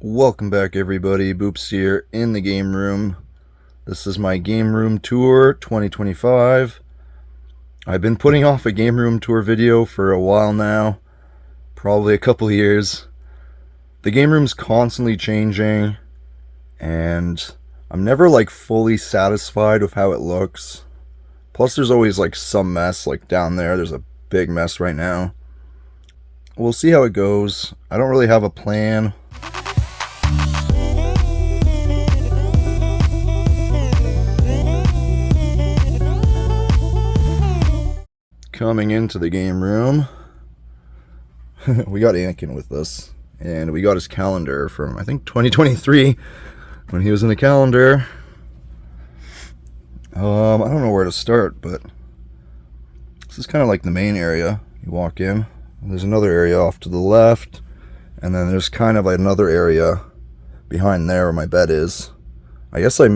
Welcome back everybody, Boops here in the game room. This is my game room tour 2025. I've been putting off a game room tour video for a while now, probably a couple years. The game room's constantly changing and I'm never fully satisfied with how it looks. Plus there's always some mess, down there's a big mess right now. We'll see how it goes. I don't really have a plan. Coming into the game room, we got Anakin with us, and we got his calendar from, I think, 2023, when he was in the calendar. I don't know where to start, but this is kind of like the main area. You walk in, there's another area off to the left, and then there's kind of another area behind there where my bed is. I guess I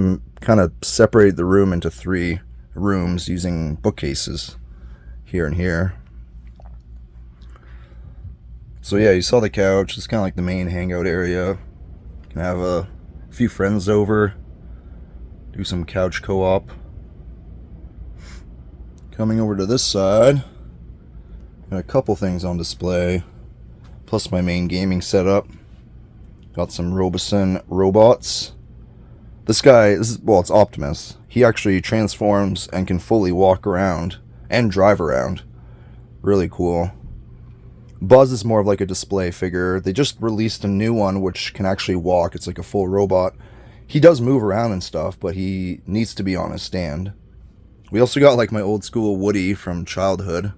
kind of separated the room into 3 rooms using bookcases. Here and here. So yeah, you saw the couch. It's kind of like the main hangout area. You can have a few friends over, do some couch co-op. Coming over to this side, got a couple things on display, plus my main gaming setup. Got some Roboson robots. This guy, it's Optimus. He actually transforms and can fully walk around and drive around. Really cool. Buzz is more of a display figure. They just released a new one which can actually walk. It's like a full robot. He does move around and stuff, but he needs to be on a stand. We also got my old school Woody from childhood.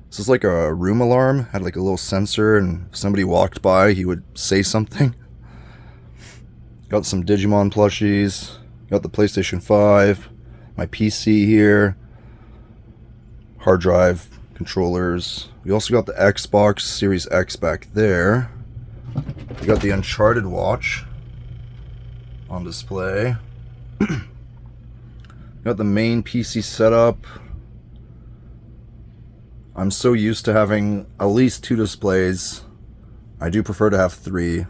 This is like a room alarm. Had a little sensor, and if somebody walked by, he would say something. Got some Digimon plushies. Got the PlayStation 5. My PC here. Hard drive, controllers. We also got the Xbox Series X back there. We got the Uncharted watch on display. Got the main PC setup. I'm so used to having at least 2 displays. I do prefer to have 3.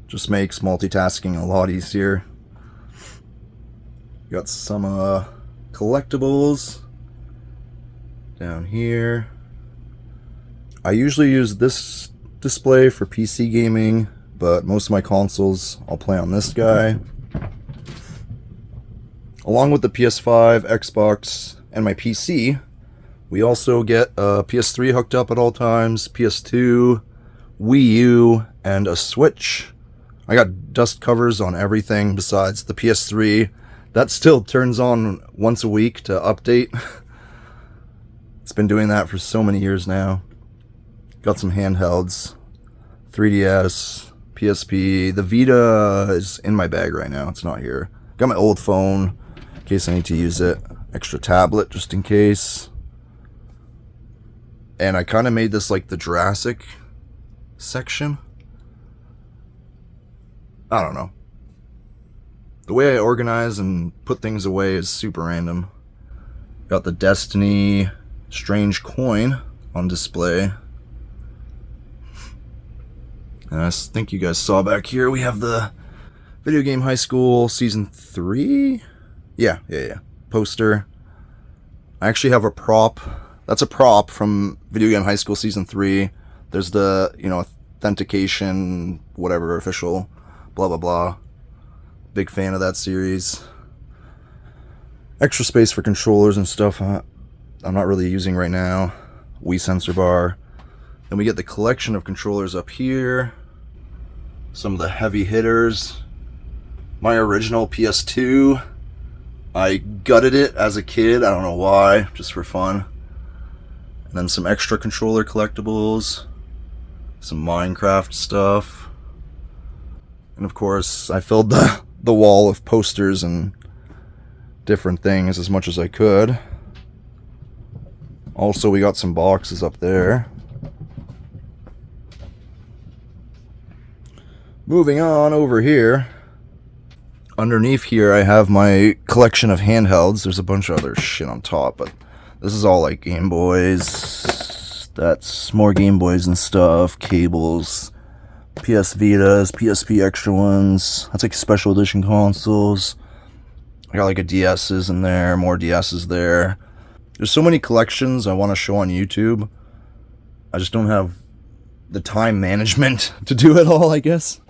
Just makes multitasking a lot easier. Got some collectibles down here. I usually use this display for PC gaming, but most of my consoles I'll play on this guy. Along with the PS5, Xbox, and my PC, we also get a PS3 hooked up at all times, PS2, Wii U, and a Switch. I got dust covers on everything besides the PS3. That still turns on once a week to update. It's been doing that for so many years now. Got some handhelds. 3DS, PSP. The Vita is in my bag right now. It's not here. Got my old phone in case I need to use it. Extra tablet just in case. And I kind of made this the Jurassic section. I don't know. The way I organize and put things away is super random. Got the Destiny Strange coin on display. And I think you guys saw back here, we have the Video Game High School Season 3? Yeah. Poster. I actually have a prop. That's a prop from Video Game High School Season 3. There's the, authentication, whatever, official, blah, blah, blah. Big fan of that series. Extra space for controllers and stuff I'm not really using right now. Wii sensor bar. Then we get the collection of controllers up here. Some of the heavy hitters. My original PS2. I gutted it as a kid. I don't know why. Just for fun. And then some extra controller collectibles. Some Minecraft stuff. And of course, I filled the wall of posters and different things as much as I could. Also, we got some boxes up there. Moving on over here. Underneath here, I have my collection of handhelds. There's a bunch of other shit on top, but this is all Game Boys. That's more Game Boys and stuff. Cables. PSVitas, PSP extra ones. That's like special edition consoles. I got like a DS's in there, more DS's there. There's so many collections I want to show on YouTube. I just don't have the time management to do it all, I guess.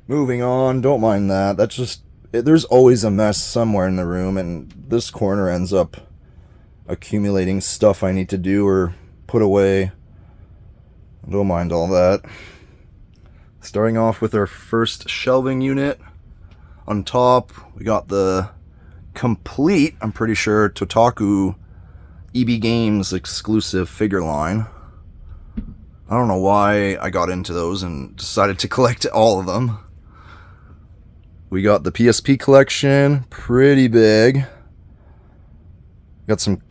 Moving on, don't mind that. That's just, there's always a mess somewhere in the room, and this corner ends up accumulating stuff I need to do or put away. Don't mind all that. Starting off with our first shelving unit. On top, we got the complete, I'm pretty sure, Totaku EB Games exclusive figure line. I don't know why I got into those and decided to collect all of them. We got the PSP collection, pretty big. Got some,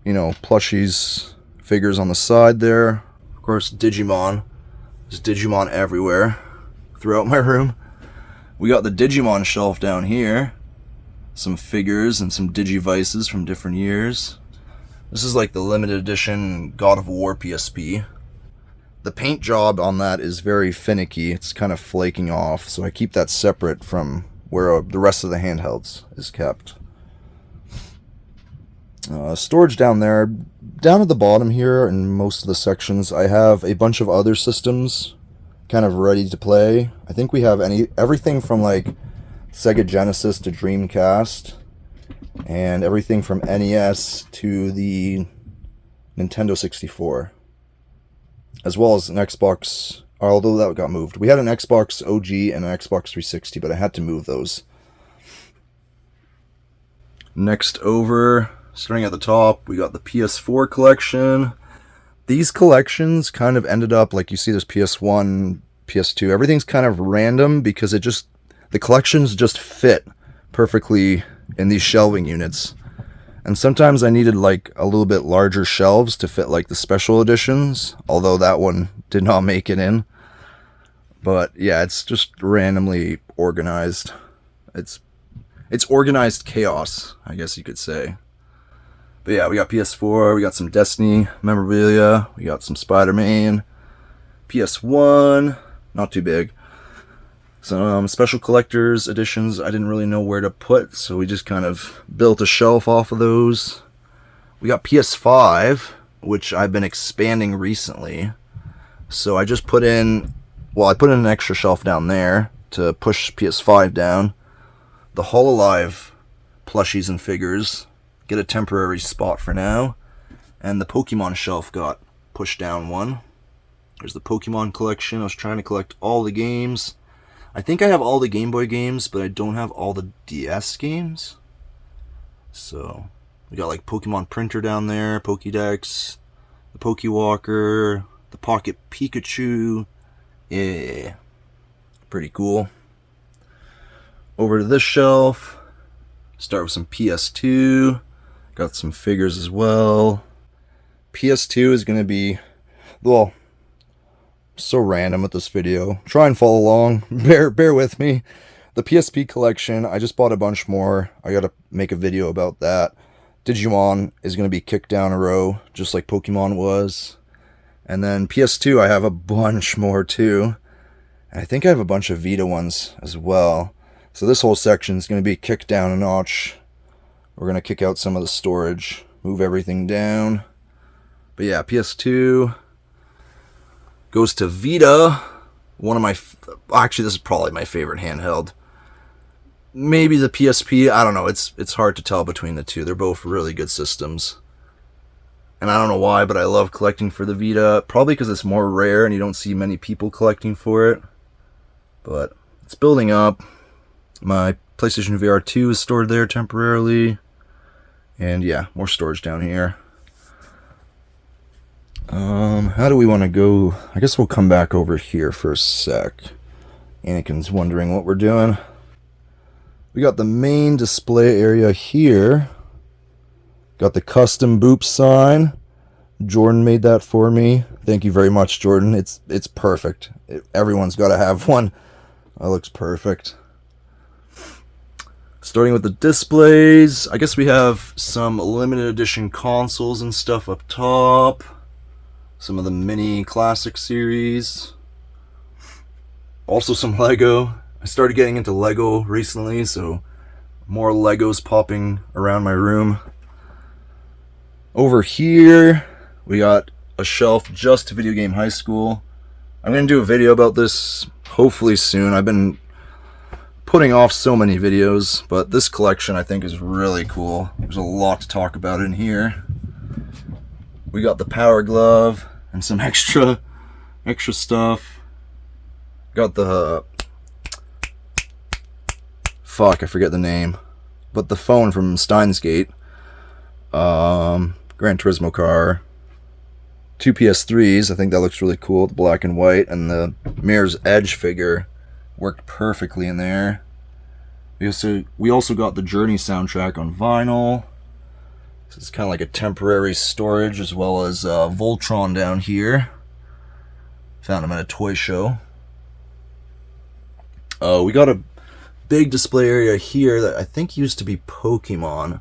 you know, plushies, figures on the side there. Of course, Digimon. There's Digimon everywhere throughout my room. We got the Digimon shelf down here. Some figures and some Digivices from different years. This is like the limited edition God of War PSP. The paint job on that is very finicky. It's kind of flaking off, so I keep that separate from where the rest of the handhelds is kept. Storage down there. Down at the bottom here in most of the sections, I have a bunch of other systems kind of ready to play. I think we have everything from like Sega Genesis to Dreamcast, and everything from NES to the Nintendo 64, as well as an Xbox, although that got moved. We had an Xbox OG and an Xbox 360, but I had to move those. Next over, starting at the top, we got the PS4 collection. These collections kind of ended up, like you see there's PS1, PS2, everything's kind of random because the collections just fit perfectly in these shelving units. And sometimes I needed like a little bit larger shelves to fit like the special editions, although that one did not make it in. But yeah, it's just randomly organized. It's organized chaos, I guess you could say. But yeah, we got PS4, we got some Destiny memorabilia, we got some Spider-Man, PS1, not too big. Some special collectors editions I didn't really know where to put, so we just kind of built a shelf off of those. We got PS5, which I've been expanding recently. So I just put in, I put in an extra shelf down there to push PS5 down. The Hololive plushies and figures get a temporary spot for now. And the Pokemon shelf got pushed down one. There's the Pokemon collection. I was trying to collect all the games. I think I have all the Game Boy games, but I don't have all the DS games. So, we got like Pokemon Printer down there, Pokédex, the Pokewalker, the Pocket Pikachu. Yeah, pretty cool. Over to this shelf, start with some PS2. Got some figures as well. PS2 is going to be, well, so random with this video. Try and follow along. Bear with me. The PSP collection, I just bought a bunch more. I gotta make a video about that. Digimon is gonna be kicked down a row, just like Pokemon was. And then PS2, I have a bunch more too. And I think I have a bunch of Vita ones as well. So this whole section is gonna be kicked down a notch. We're gonna kick out some of the storage, move everything down. But yeah, PS2 goes to Vita, one of my, actually this is probably my favorite handheld. Maybe the PSP, I don't know, it's hard to tell between the two. They're both really good systems. And I don't know why, but I love collecting for the Vita, probably because it's more rare and you don't see many people collecting for it. But it's building up. My PlayStation VR 2 is stored there temporarily. And yeah, more storage down here. How do we want to go? I guess we'll come back over here for a sec. Anakin's wondering what we're doing. We got the main display area here. Got the custom boop sign. Jordan made that for me. Thank you very much, Jordan. It's perfect. Everyone's got to have one. That looks perfect. Starting with the displays, I guess we have some limited edition consoles and stuff up top. Some of the mini classic series. Also some Lego. I started getting into Lego recently, so more Legos popping around my room. Over here, we got a shelf just to Video Game High School. I'm going to do a video about this hopefully soon. I've been putting off so many videos, but this collection I think is really cool. There's a lot to talk about in here. We got the Power Glove and some extra stuff. Got the fuck, I forget the name, but the phone from Steins Gate. Gran Turismo car. 2 PS3s, I think that looks really cool, the black and white, and the Mirror's Edge figure worked perfectly in there. We also got the Journey soundtrack on vinyl. This is kind of like a temporary storage, as well as Voltron down here. Found him at a toy show. We got a big display area here that I think used to be Pokemon,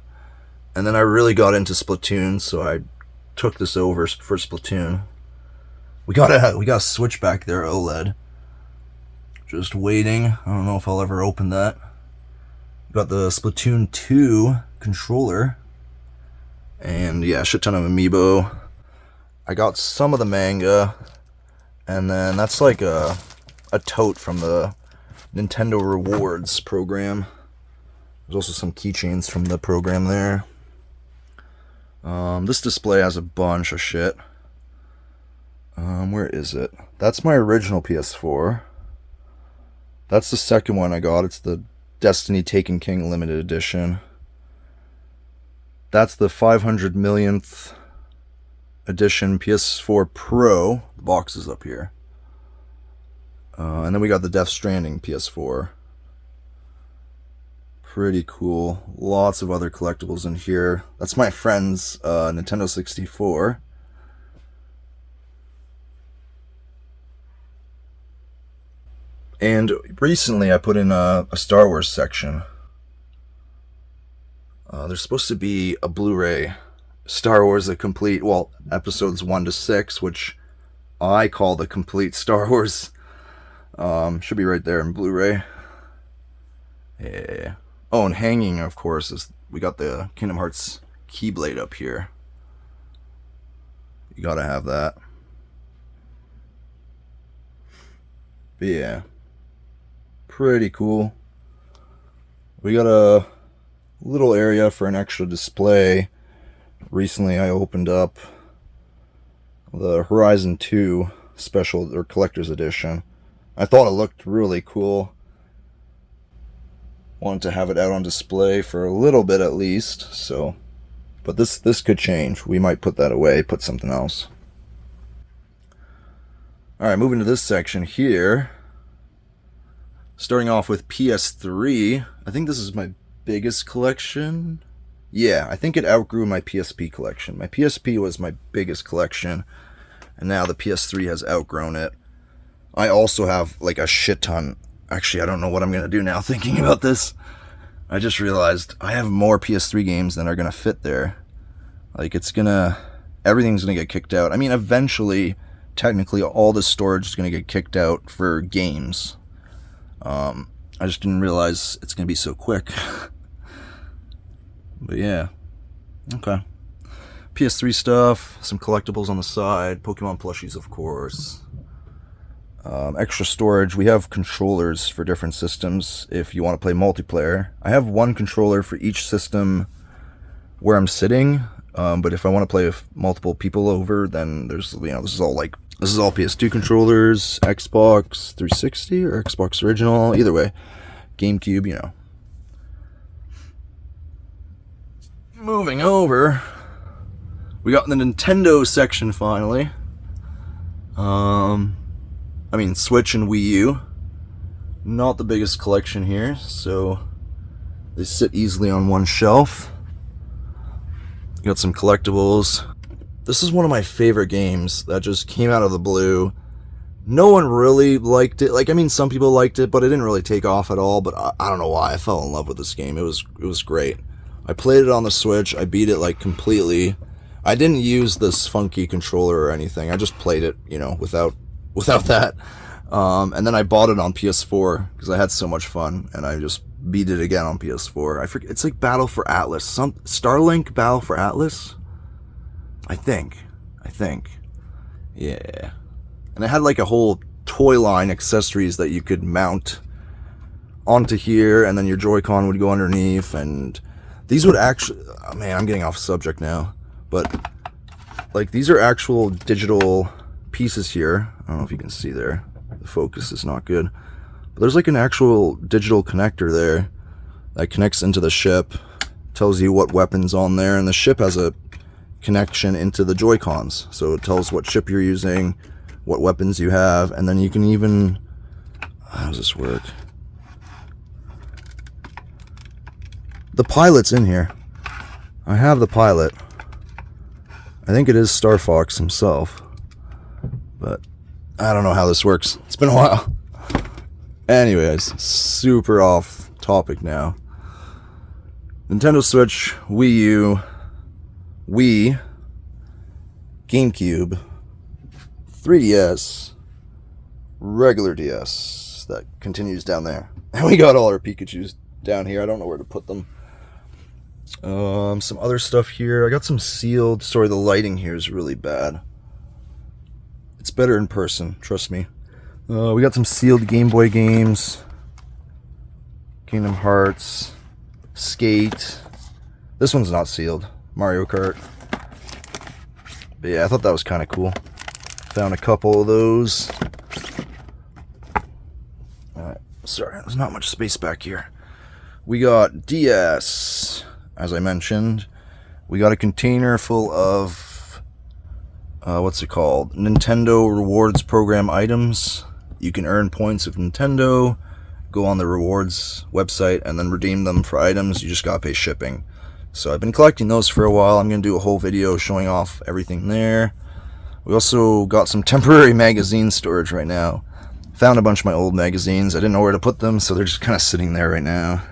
and then I really got into Splatoon, so I took this over for Splatoon. We got a Switch back there, OLED. Just waiting. I don't know if I'll ever open that. Got the Splatoon 2 controller. And yeah, shit ton of amiibo. I got some of the manga. And then that's like a tote from the Nintendo Rewards program. There's also some keychains from the program there. This display has a bunch of shit. Where is it? That's my original PS4. That's the second one I got. It's the Destiny Taken King limited edition. That's the 500 millionth edition PS4 Pro. The box is up here. And then we got the Death Stranding PS4. Pretty cool. Lots of other collectibles in here. That's my friend's Nintendo 64. And recently I put in a Star Wars section. There's supposed to be a Blu-ray Star Wars The Complete, well, episodes 1 to 6, which I call the Complete Star Wars. Should be right there in Blu-ray. Yeah. Oh, and hanging, of course, is we got the Kingdom Hearts Keyblade up here. You gotta have that. But yeah. Pretty cool. We got a little area for an extra display. Recently I opened up the Horizon 2 special or collector's edition. I thought it looked really cool. Wanted to have it out on display for a little bit at least, so but this could change. We might put that away, put something else. Alright, moving to this section here. Starting off with PS3. I think this is my biggest collection. Yeah, I think it outgrew my PSP collection. My PSP was my biggest collection, and now the PS3 has outgrown it. I also have like a shit ton. Actually, I don't know what I'm going to do now thinking about this. I just realized I have more PS3 games than are going to fit there. Like, everything's going to get kicked out. I mean, eventually, technically, all this storage is going to get kicked out for games. I just didn't realize it's going to be so quick. But yeah. Okay. PS3 stuff, some collectibles on the side, Pokemon plushies, of course. Extra storage. We have controllers for different systems if you want to play multiplayer. I have one controller for each system where I'm sitting, but if I want to play with multiple people over, then there's, this is all PS2 controllers, Xbox 360 or Xbox original, either way, GameCube, Moving over, we got the Nintendo section finally. Switch and Wii U. Not the biggest collection here, so they sit easily on one shelf. Got some collectibles. This is one of my favorite games that just came out of the blue. No one really liked it. Some people liked it, but it didn't really take off at all. But I don't know why. I fell in love with this game. It was great. I played it on the Switch. I beat it completely. I didn't use this funky controller or anything. I just played it, you know, without that. And then I bought it on PS4 because I had so much fun, and I just beat it again on PS4. I forget, it's like Battle for Atlas, Starlink Battle for Atlas, I think, yeah. And it had like a whole toy line accessories that you could mount onto here, and then your Joy-Con would go underneath, and these would actually, oh man, I'm getting off subject now, but like these are actual digital pieces here. I don't know if you can see there, the focus is not good, but there's like an actual digital connector there that connects into the ship, tells you what weapons on there, and the ship has a connection into the Joy-Cons, so it tells what ship you're using, what weapons you have, and then you can even, how does this work? The pilot's in here. I have the pilot. I think it is Star Fox himself, but I don't know how this works. It's been a while. Anyways, super off topic now. Nintendo Switch, Wii U, Wii, GameCube, 3DS, regular DS, that continues down there. And we got all our Pikachus down here. I don't know where to put them. Some other stuff here. I got some sealed. Sorry, the lighting here is really bad. It's better in person, trust me. We got some sealed Game Boy games. Kingdom Hearts, Skate. This one's not sealed. Mario Kart. But yeah, I thought that was kind of cool. Found a couple of those. Alright, sorry, there's not much space back here. We got DS, as I mentioned. We got a container full of, what's it called? Nintendo Rewards Program items. You can earn points with Nintendo, go on the rewards website, and then redeem them for items. You just gotta pay shipping. So I've been collecting those for a while. I'm gonna do a whole video showing off everything there. We also got some temporary magazine storage right now. Found a bunch of my old magazines. I didn't know where to put them, so they're just kind of sitting there right now.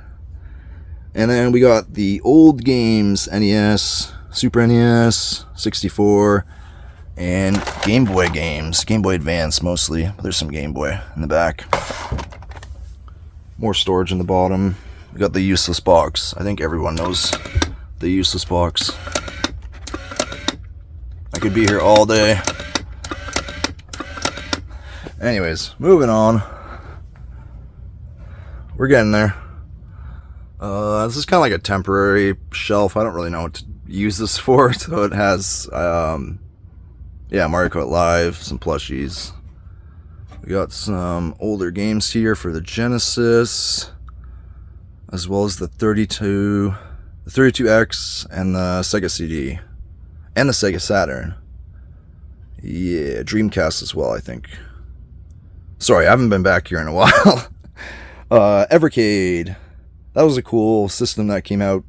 And then we got the old games, NES, Super NES, 64, and Game Boy games. Game Boy Advance mostly, but there's some Game Boy in the back. More storage in the bottom. We got the useless box. I think everyone knows the useless box. I could be here all day. Anyways, moving on. We're getting there. This is kind of like a temporary shelf. I don't really know what to use this for. So it has, yeah, Mario Kart Live, some plushies. We got some older games here for the Genesis, as well as the 32X and the Sega CD, and the Sega Saturn. Yeah, Dreamcast as well, I think. Sorry, I haven't been back here in a while. Evercade. That was a cool system that came out,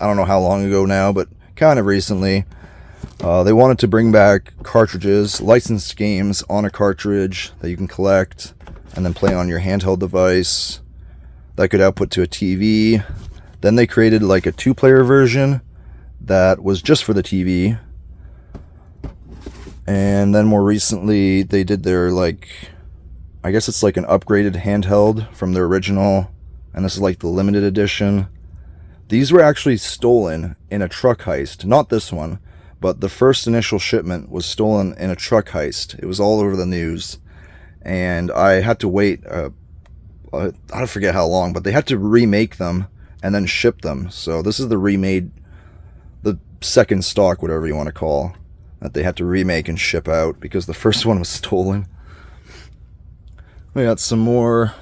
I don't know how long ago now, but kind of recently. They wanted to bring back cartridges, licensed games on a cartridge that you can collect and then play on your handheld device that could output to a TV. Then they created like a 2-player version that was just for the TV. And then more recently they did their, like, I guess it's like an upgraded handheld from their original, and this is like the limited edition. These were actually stolen in a truck heist. Not this one, but the first initial shipment was stolen in a truck heist. It was all over the news, and I had to wait, I forget how long, but they had to remake them and then ship them. So this is the remade, the second stock, whatever you want to call, that they had to remake and ship out because the first one was stolen. We got some more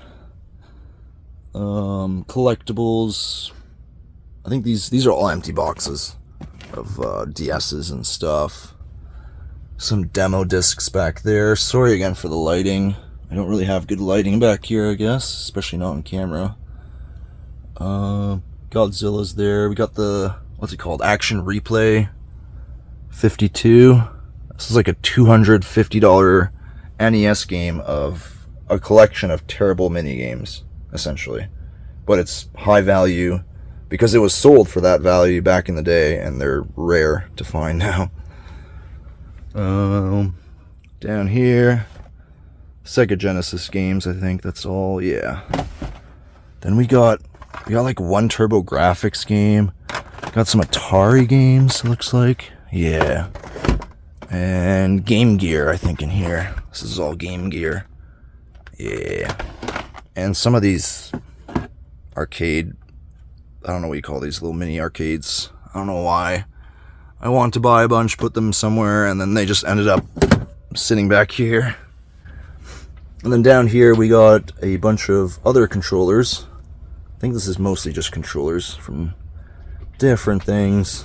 collectibles. I think these are all empty boxes of DS's and stuff. Some demo discs back there. Sorry again for the lighting. I don't really have good lighting back here, I guess, especially not on camera. Godzilla's there. We got the, what's it called? Action Replay 52. This is like a $250 NES game of a collection of terrible mini games, essentially. But it's high value because it was sold for that value back in the day, and they're rare to find now. Down here, Sega Genesis games, I think that's all. Yeah. Then we got like one Turbo Graphics game. Got some Atari games, looks like. Yeah. And Game Gear, I think, in here. This is all Game Gear. Yeah. And some of these arcade, I don't know what you call these, little mini arcades. I don't know why. I wanted to buy a bunch, put them somewhere, and then they just ended up sitting back here. And then down here we got a bunch of other controllers. I think this is mostly just controllers from different things.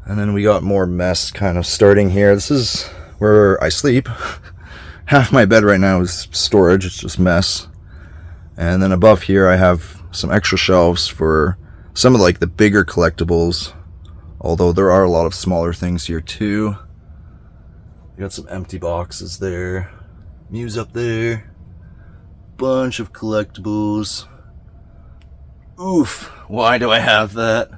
And then we got more mess kind of starting here. This is where I sleep. Half my bed right now is storage, it's just mess. And then above here I have some extra shelves for some of like the bigger collectibles, although there are a lot of smaller things here too. We got some empty boxes there, Muse up there, bunch of collectibles. Oof, why do I have that?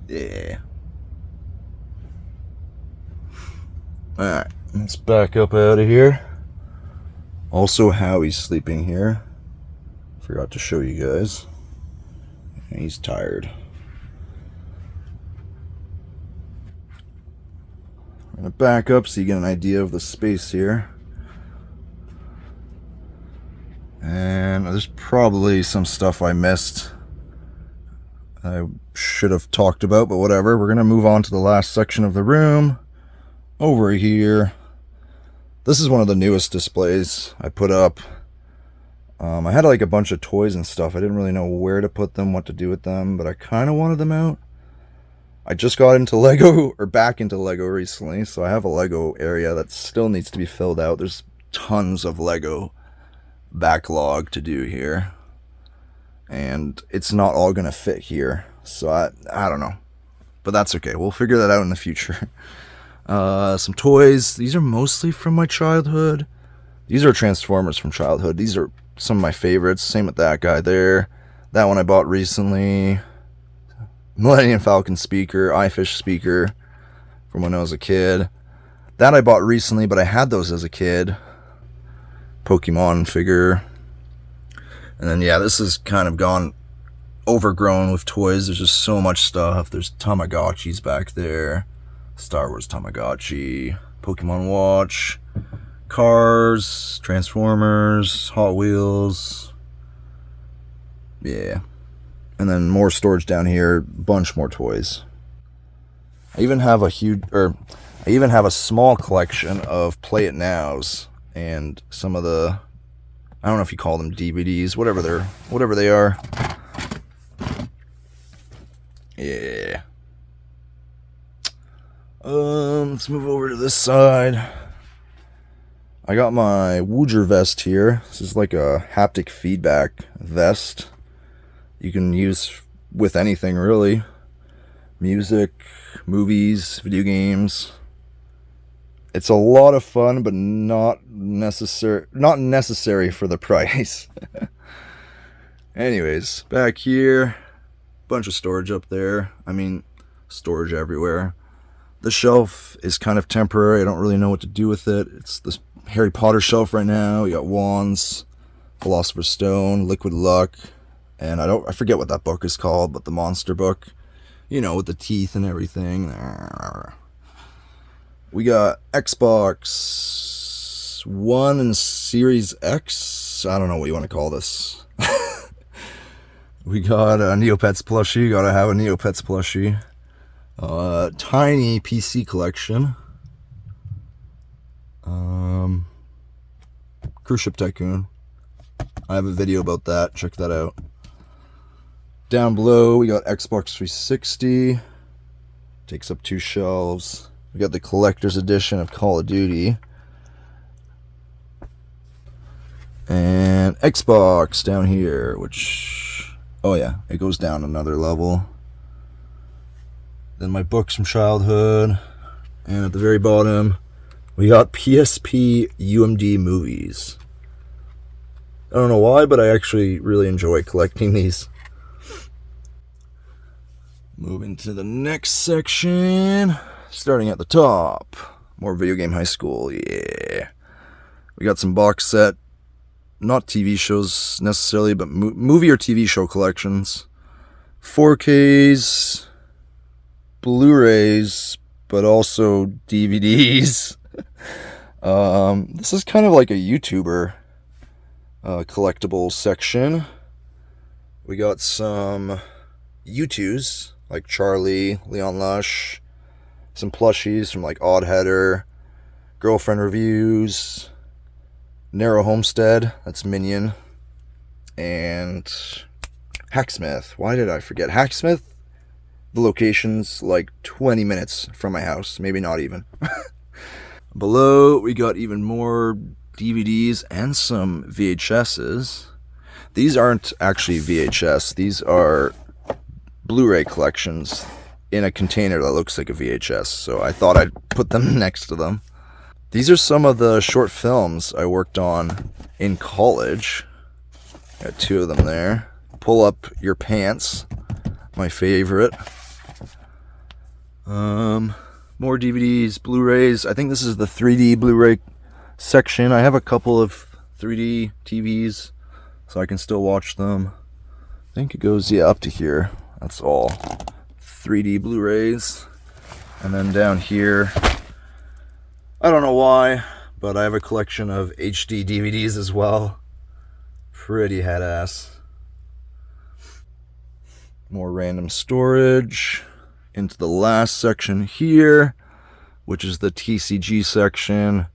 Yeah. Alright, let's back up out of here. Also, Howie's sleeping here. Forgot to show you guys. He's tired. I'm gonna back up so you get an idea of the space here. And there's probably some stuff I missed I should have talked about, but whatever. We're gonna move on to the last section of the room. Over here, this is one of the newest displays I put up. I had like a bunch of toys and stuff. I didn't really know where to put them, what to do with them, but I kind of wanted them out. I just got into Lego, or back into Lego recently, so I have a Lego area that still needs to be filled out. There's tons of Lego backlog to do here, and it's not all gonna fit here, so I don't know, but that's okay. We'll figure that out in the future. Some toys. These are mostly from my childhood. These are Transformers from childhood. These are some of my favorites. Same with that guy there. That one I bought recently. Millennium Falcon speaker, iFish speaker from when I was a kid. That I bought recently, but I had those as a kid. Pokemon figure. And then yeah, this has kind of gone overgrown with toys. There's just so much stuff. There's Tamagotchis back there. Star Wars Tamagotchi, Pokemon Watch, cars, Transformers, Hot Wheels. Yeah. And then more storage down here, bunch more toys. I even have a small collection of Play It Nows and some of the, I don't know if you call them DVDs, whatever they are. Yeah. Let's move over to this side. I got my Wooger vest here. This is like a haptic feedback vest. You can use with anything really. Music, movies, video games. It's a lot of fun, but not necessary for the price. Anyways, back here, bunch of storage up there. I mean, storage everywhere. The shelf is kind of temporary. I don't really know what to do with it. It's this Harry Potter shelf right now. You got wands, Philosopher's Stone, Liquid Luck, and I forget what that book is called, but the monster book, you know, with the teeth and everything. We got Xbox One and Series X. I don't know what you want to call this. We got a Neopets plushie. Gotta have a Neopets plushie. Tiny PC collection. Cruise Ship Tycoon. I have a video about that. Check that out. Down below, we got Xbox 360. Takes up 2 shelves. We got the collector's edition of Call of Duty. And Xbox down here, which, oh yeah, it goes down another level. Then my books from childhood. And at the very bottom, we got PSP UMD movies. I don't know why, but I actually really enjoy collecting these. Moving to the next section, starting at the top. More Video Game High School, yeah. We got some box set, not TV shows necessarily, but movie or TV show collections. 4Ks, Blu-rays, but also DVDs. This is kind of like a YouTuber collectibles section. We got some U2s, like Charlie, Leon Lush, some plushies from like Odd Header, Girlfriend Reviews, Narrow Homestead, that's Minion, and Hacksmith. Why did I forget Hacksmith? The location's like 20 minutes from my house, maybe not even. Below, we got even more DVDs and some VHSs. These aren't actually VHS, these are Blu-ray collections in a container that looks like a VHS, so I thought I'd put them next to them. These are some of the short films I worked on in college. Got 2 of them there. Pull Up Your Pants, my favorite. More DVDs, Blu-rays. I think this is the 3D Blu-ray section. I have a couple of 3D TVs, so I can still watch them. I think it goes, yeah, up to here. That's all 3D Blu-rays. And then down here, I don't know why, but I have a collection of HD DVDs as well. Pretty head-ass. More random storage. Into the last section here, which is the TCG section.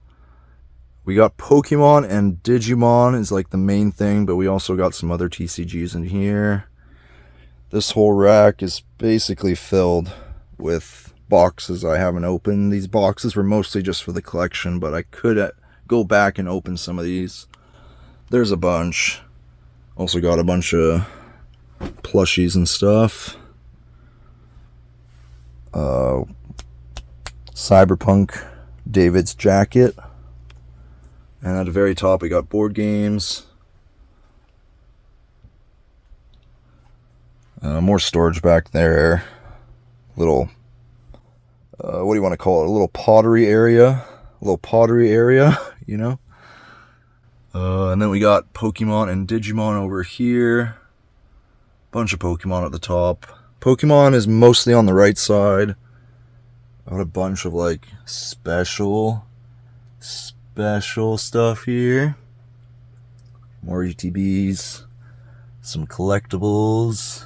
We got Pokemon and Digimon is like the main thing, but we also got some other TCGs in here. This whole rack is basically filled with boxes I haven't opened. These boxes were mostly just for the collection, but I could go back and open some of these. There's a bunch. Also got a bunch of plushies and stuff. Cyberpunk David's jacket. And at the very top we got board games. More storage back there. Little, what do you want to call it? A little pottery area. You know? And then we got Pokemon and Digimon over here. Bunch of Pokemon at the top. Pokemon is mostly on the right side. Got a bunch of like special stuff here. More ETBs. Some collectibles.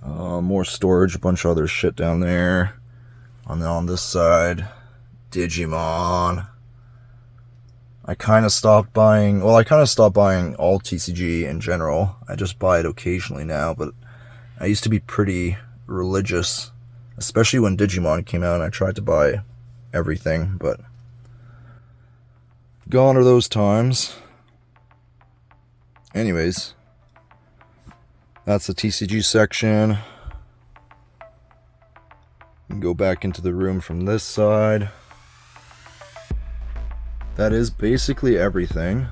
More storage, a bunch of other shit down there. On this side, Digimon. I kind of stopped buying all TCG in general. I just buy it occasionally now, but I used to be pretty religious, especially when Digimon came out and I tried to buy everything, but gone are those times. Anyways, that's the TCG section. Go back into the room from this side. That is basically everything.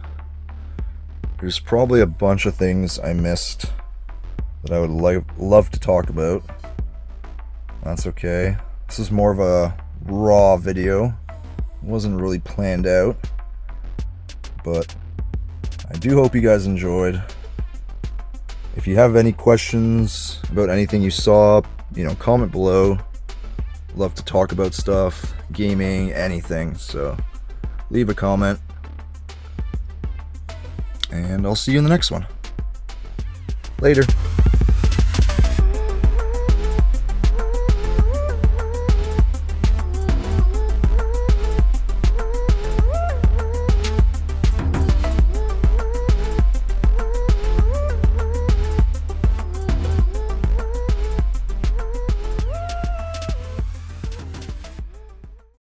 There's probably a bunch of things I missed that I would love to talk about. That's okay. This is more of a raw video. It wasn't really planned out, but I do hope you guys enjoyed. If you have any questions about anything you saw, comment below. Love to talk about stuff, gaming, anything, so leave a comment. And I'll see you in the next one. Later.